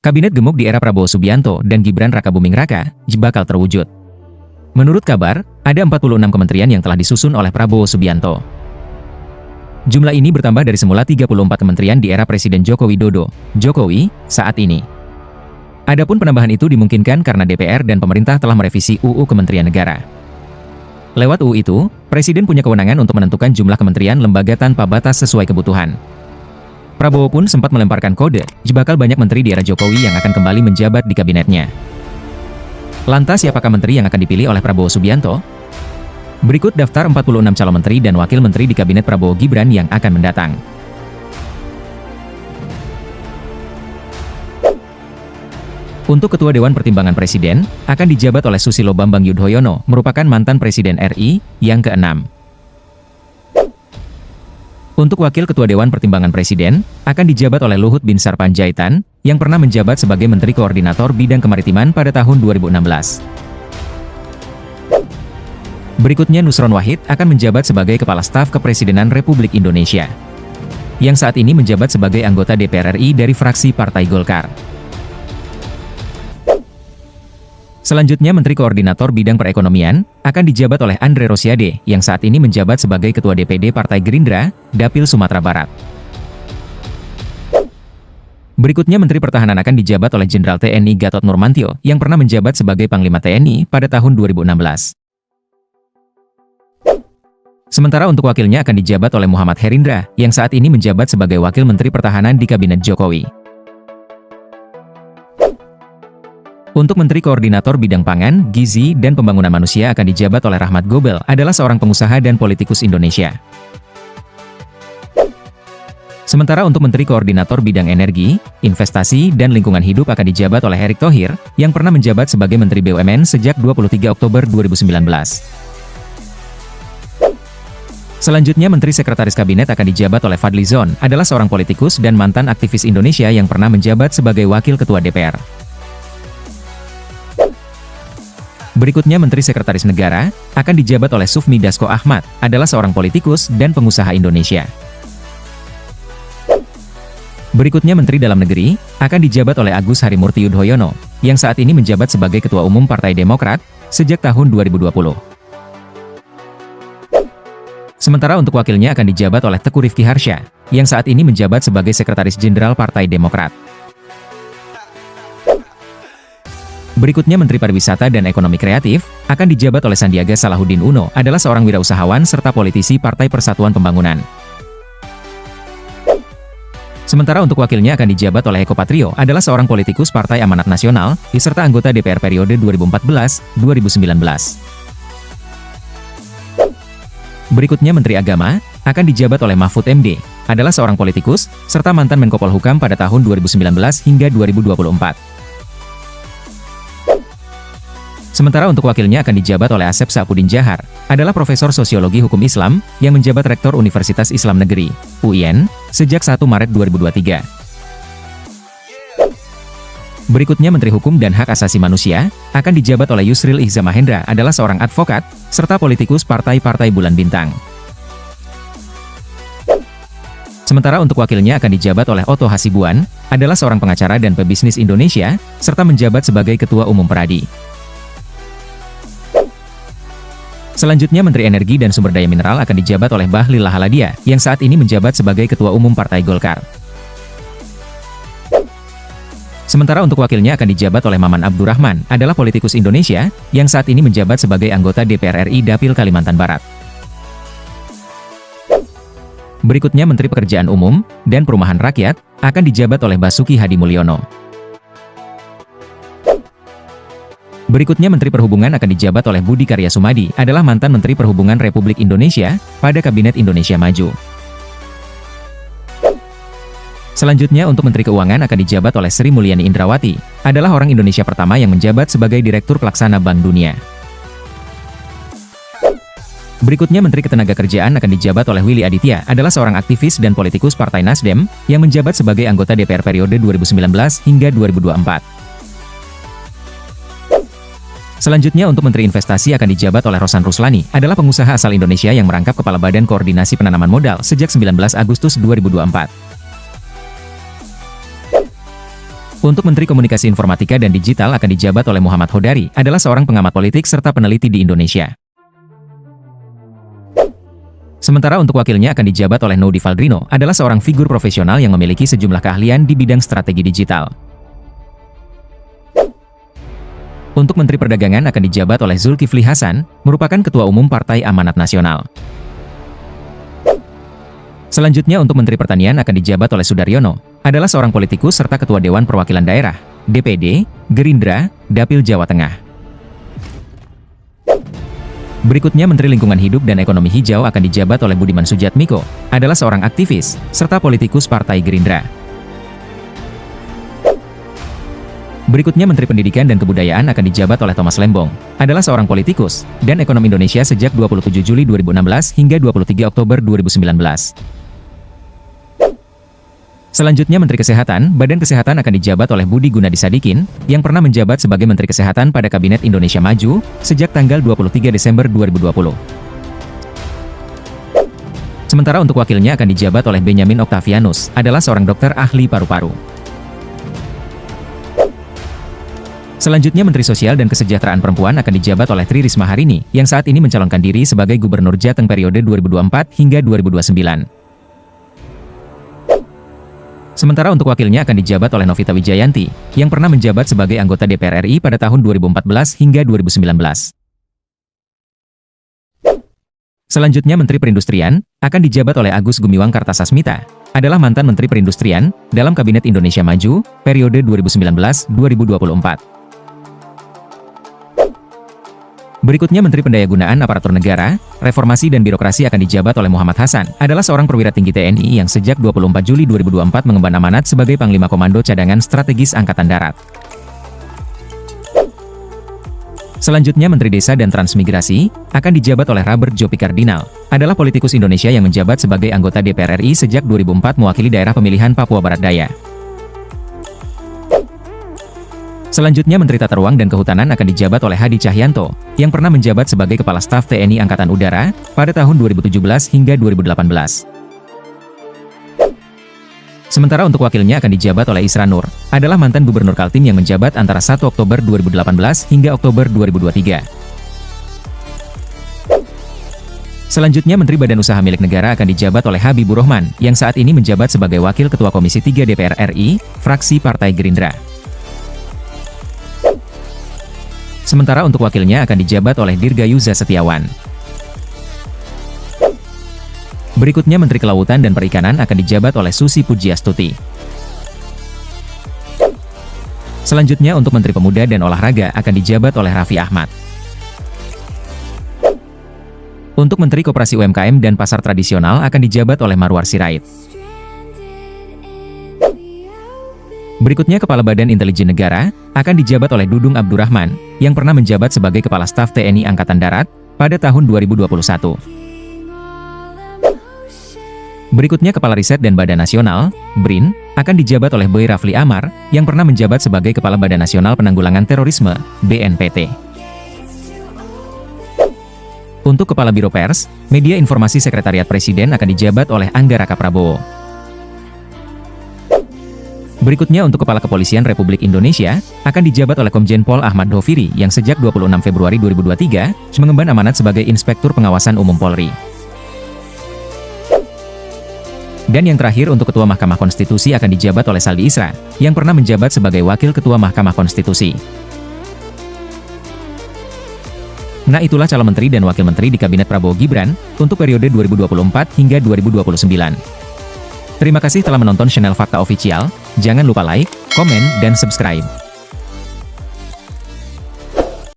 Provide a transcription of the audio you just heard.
Kabinet gemuk di era Prabowo Subianto dan Gibran Rakabuming Raka bakal terwujud. Menurut kabar, ada 46 kementerian yang telah disusun oleh Prabowo Subianto. Jumlah ini bertambah dari semula 34 kementerian di era Presiden Joko Widodo, Jokowi, saat ini. Adapun penambahan itu dimungkinkan karena DPR dan pemerintah telah merevisi UU Kementerian Negara. Lewat UU itu, Presiden punya kewenangan untuk menentukan jumlah kementerian lembaga tanpa batas sesuai kebutuhan. Prabowo pun sempat melemparkan kode, bakal banyak menteri di era Jokowi yang akan kembali menjabat di kabinetnya. Lantas siapakah menteri yang akan dipilih oleh Prabowo Subianto? Berikut daftar 46 calon menteri dan wakil menteri di kabinet Prabowo Gibran yang akan mendatang. Untuk Ketua Dewan Pertimbangan Presiden, akan dijabat oleh Susilo Bambang Yudhoyono, merupakan mantan Presiden RI, yang ke-6. Untuk Wakil Ketua Dewan Pertimbangan Presiden, akan dijabat oleh Luhut Binsar Panjaitan, yang pernah menjabat sebagai Menteri Koordinator Bidang Kemaritiman pada tahun 2016. Berikutnya Nusron Wahid akan menjabat sebagai Kepala Staf Kepresidenan Republik Indonesia, yang saat ini menjabat sebagai anggota DPR RI dari fraksi Partai Golkar. Selanjutnya Menteri Koordinator Bidang Perekonomian akan dijabat oleh Andre Rosiade yang saat ini menjabat sebagai Ketua DPD Partai Gerindra, Dapil Sumatera Barat. Berikutnya Menteri Pertahanan akan dijabat oleh Jenderal TNI Gatot Nurmantio yang pernah menjabat sebagai Panglima TNI pada tahun 2016. Sementara untuk wakilnya akan dijabat oleh Muhammad Herindra yang saat ini menjabat sebagai Wakil Menteri Pertahanan di Kabinet Jokowi. Untuk Menteri Koordinator Bidang Pangan, Gizi, dan Pembangunan Manusia akan dijabat oleh Rahmat Gobel, adalah seorang pengusaha dan politikus Indonesia. Sementara untuk Menteri Koordinator Bidang Energi, Investasi, dan Lingkungan Hidup akan dijabat oleh Erick Thohir, yang pernah menjabat sebagai Menteri BUMN sejak 23 Oktober 2019. Selanjutnya Menteri Sekretaris Kabinet akan dijabat oleh Fadly Zon, adalah seorang politikus dan mantan aktivis Indonesia yang pernah menjabat sebagai Wakil Ketua DPR. Berikutnya Menteri Sekretaris Negara akan dijabat oleh Sufmi Dasko Ahmad, adalah seorang politikus dan pengusaha Indonesia. Berikutnya Menteri Dalam Negeri akan dijabat oleh Agus Harimurti Yudhoyono, yang saat ini menjabat sebagai Ketua Umum Partai Demokrat sejak tahun 2020. Sementara untuk wakilnya akan dijabat oleh Teguh Rifki Harsha, yang saat ini menjabat sebagai Sekretaris Jenderal Partai Demokrat. Berikutnya Menteri Pariwisata dan Ekonomi Kreatif akan dijabat oleh Sandiaga Salahuddin Uno, adalah seorang wirausahawan serta politisi Partai Persatuan Pembangunan. Sementara untuk wakilnya akan dijabat oleh Eko Patrio, adalah seorang politikus Partai Amanat Nasional, serta anggota DPR periode 2014-2019. Berikutnya Menteri Agama akan dijabat oleh Mahfud MD, adalah seorang politikus, serta mantan Menko Polhukam pada tahun 2019 hingga 2024. Sementara untuk wakilnya akan dijabat oleh Asep Sapudin Jahar, adalah Profesor Sosiologi Hukum Islam, yang menjabat Rektor Universitas Islam Negeri, UIN, sejak 1 Maret 2023. Berikutnya Menteri Hukum dan Hak Asasi Manusia, akan dijabat oleh Yusril Ihza Mahendra, adalah seorang advokat, serta politikus Partai-Partai Bulan Bintang. Sementara untuk wakilnya akan dijabat oleh Otto Hasibuan, adalah seorang pengacara dan pebisnis Indonesia, serta menjabat sebagai Ketua Umum Peradi. Selanjutnya Menteri Energi dan Sumber Daya Mineral akan dijabat oleh Bahlil Lahaladia, yang saat ini menjabat sebagai Ketua Umum Partai Golkar. Sementara untuk wakilnya akan dijabat oleh Maman Abdurrahman, adalah politikus Indonesia, yang saat ini menjabat sebagai anggota DPR RI Dapil Kalimantan Barat. Berikutnya Menteri Pekerjaan Umum dan Perumahan Rakyat akan dijabat oleh Basuki Hadi Mulyono. Berikutnya Menteri Perhubungan akan dijabat oleh Budi Karya Sumadi, adalah mantan Menteri Perhubungan Republik Indonesia pada Kabinet Indonesia Maju. Selanjutnya untuk Menteri Keuangan akan dijabat oleh Sri Mulyani Indrawati, adalah orang Indonesia pertama yang menjabat sebagai Direktur Pelaksana Bank Dunia. Berikutnya Menteri Ketenagakerjaan akan dijabat oleh Willy Aditya, adalah seorang aktivis dan politikus Partai Nasdem, yang menjabat sebagai anggota DPR periode 2019 hingga 2024. Selanjutnya untuk Menteri Investasi akan dijabat oleh Rosan Ruslani, adalah pengusaha asal Indonesia yang merangkap Kepala Badan Koordinasi Penanaman Modal sejak 19 Agustus 2024. Untuk Menteri Komunikasi Informatika dan Digital akan dijabat oleh Muhammad Hodari, adalah seorang pengamat politik serta peneliti di Indonesia. Sementara untuk wakilnya akan dijabat oleh Noudi Valdrino, adalah seorang figur profesional yang memiliki sejumlah keahlian di bidang strategi digital. Untuk Menteri Perdagangan akan dijabat oleh Zulkifli Hasan, merupakan Ketua Umum Partai Amanat Nasional. Selanjutnya untuk Menteri Pertanian akan dijabat oleh Sudaryono, adalah seorang politikus serta Ketua Dewan Perwakilan Daerah, DPD, Gerindra, Dapil Jawa Tengah. Berikutnya Menteri Lingkungan Hidup dan Ekonomi Hijau akan dijabat oleh Budiman Sujatmiko, adalah seorang aktivis, serta politikus Partai Gerindra. Berikutnya Menteri Pendidikan dan Kebudayaan akan dijabat oleh Thomas Lembong, adalah seorang politikus, dan ekonom Indonesia sejak 27 Juli 2016 hingga 23 Oktober 2019. Selanjutnya Menteri Kesehatan, Badan Kesehatan akan dijabat oleh Budi Gunadi Sadikin, yang pernah menjabat sebagai Menteri Kesehatan pada Kabinet Indonesia Maju, sejak tanggal 23 Desember 2020. Sementara untuk wakilnya akan dijabat oleh Benyamin Octavianus, adalah seorang dokter ahli paru-paru. Selanjutnya Menteri Sosial dan Kesejahteraan Perempuan akan dijabat oleh Tri Risma Harini, yang saat ini mencalonkan diri sebagai Gubernur Jateng periode 2024 hingga 2029. Sementara untuk wakilnya akan dijabat oleh Novita Wijayanti, yang pernah menjabat sebagai anggota DPR RI pada tahun 2014 hingga 2019. Selanjutnya Menteri Perindustrian, akan dijabat oleh Agus Gumiwang Kartasasmita, adalah mantan Menteri Perindustrian, dalam Kabinet Indonesia Maju, periode 2019-2024. Berikutnya Menteri Pendayagunaan Aparatur Negara, Reformasi dan Birokrasi akan dijabat oleh Muhammad Hasan, adalah seorang perwira tinggi TNI yang sejak 24 Juli 2024 mengemban amanat sebagai Panglima Komando Cadangan Strategis Angkatan Darat. Selanjutnya Menteri Desa dan Transmigrasi, akan dijabat oleh Robert Djopi Kardinal, adalah politikus Indonesia yang menjabat sebagai anggota DPR RI sejak 2004 mewakili daerah pemilihan Papua Barat Daya. Selanjutnya Menteri Tata Ruang dan Kehutanan akan dijabat oleh Hadi Cahyanto, yang pernah menjabat sebagai Kepala Staf TNI Angkatan Udara, pada tahun 2017 hingga 2018. Sementara untuk wakilnya akan dijabat oleh Isra Nur, adalah mantan Gubernur Kaltim yang menjabat antara 1 Oktober 2018 hingga Oktober 2023. Selanjutnya Menteri Badan Usaha Milik Negara akan dijabat oleh Habibur Rahman, yang saat ini menjabat sebagai Wakil Ketua Komisi 3 DPR RI, fraksi Partai Gerindra. Sementara untuk wakilnya akan dijabat oleh Dirgayuza Setiawan. Berikutnya Menteri Kelautan dan Perikanan akan dijabat oleh Susi Pujiastuti. Selanjutnya untuk Menteri Pemuda dan Olahraga akan dijabat oleh Raffi Ahmad. Untuk Menteri Koperasi UMKM dan Pasar Tradisional akan dijabat oleh Marwar Sirait. Berikutnya Kepala Badan Intelijen Negara akan dijabat oleh Dudung Abdurrahman, yang pernah menjabat sebagai Kepala Staf TNI Angkatan Darat pada tahun 2021. Berikutnya Kepala Riset dan Badan Nasional, BRIN, akan dijabat oleh Boy Rafli Amar, yang pernah menjabat sebagai Kepala Badan Nasional Penanggulangan Terorisme, BNPT. Untuk Kepala Biro Pers, Media Informasi Sekretariat Presiden akan dijabat oleh Angga Raka Prabowo. Berikutnya untuk Kepala Kepolisian Republik Indonesia, akan dijabat oleh Komjen Pol Ahmad Doviri yang sejak 26 Februari 2023, mengemban amanat sebagai Inspektur Pengawasan Umum Polri. Dan yang terakhir untuk Ketua Mahkamah Konstitusi akan dijabat oleh Saldi Isra, yang pernah menjabat sebagai Wakil Ketua Mahkamah Konstitusi. Nah itulah calon menteri dan wakil menteri di Kabinet Prabowo Gibran, untuk periode 2024 hingga 2029. Terima kasih telah menonton channel Fakta Official, jangan lupa like, komen, dan subscribe.